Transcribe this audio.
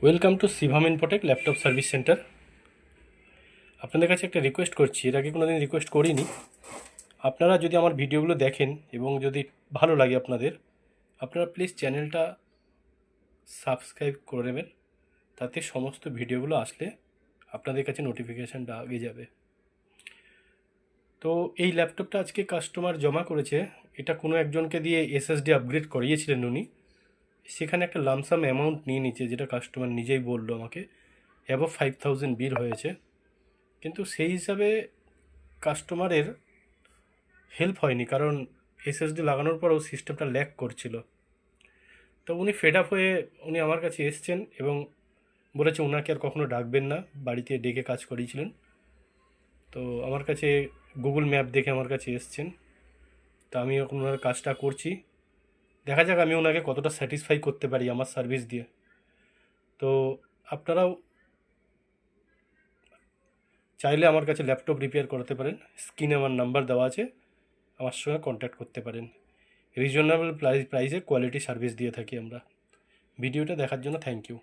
Welcome to Shivam Infotech laptop service centre. আপনাদের কাছে একটা রিকোয়েস্ট করছি, এর আগে কোনো দিন রিকোয়েস্ট করিনি। আপনারা যদি আমার ভিডিওগুলো দেখেন এবং যদি ভালো লাগে আপনারা প্লিজ চ্যানেলটা সাবস্ক্রাইব করে নেবেন, তাতে সমস্ত ভিডিওগুলো আসলে আপনাদের কাছে নোটিফিকেশানটা আগে যাবে। তো এই ল্যাপটপটা আজকে কাস্টমার জমা করেছে। এটা কোনো একজনকে দিয়ে এসএসডি আপগ্রেড করিয়েছিলেন উনি, সেখানে একটা লামসাম অ্যামাউন্ট নিয়ে নিচ্ছে, যেটা কাস্টমার নিজেই বললো আমাকে অ্যাবভ 5000 বিল হয়েছে। কিন্তু সেই হিসাবে কাস্টমারের হেল্প হয়নি, কারণ এসএসডি লাগানোর পরও সিস্টেমটা ল্যাগ করছিল। তো উনি ফেড আপ হয়ে উনি আমার কাছে এসছেন এবং বলেছে ওনাকে আর কখনো ডাকবেন না, বাড়িতে ডেকে কাজ করিয়েছিলেন। তো আমার কাছে গুগল ম্যাপ দেখে আমার কাছে এসছেন। তো আমি এখন ওনার কাজটা করছি, দেখা যাক আমি ওনাকে কতটা স্যাটিসফাই করতে পারি আমার সার্ভিস দিয়ে। তো আপনারাও চাইলে আমার কাছে ল্যাপটপ রিপেয়ার করাতে পারেন, স্ক্রিনে আমার নাম্বার দেওয়া আছে, আমার সঙ্গে কন্ট্যাক্ট করতে পারেন। রিজনেবল প্রাইসে কোয়ালিটি সার্ভিস দিয়ে থাকি আমরা। ভিডিওটা দেখার জন্য থ্যাংক ইউ।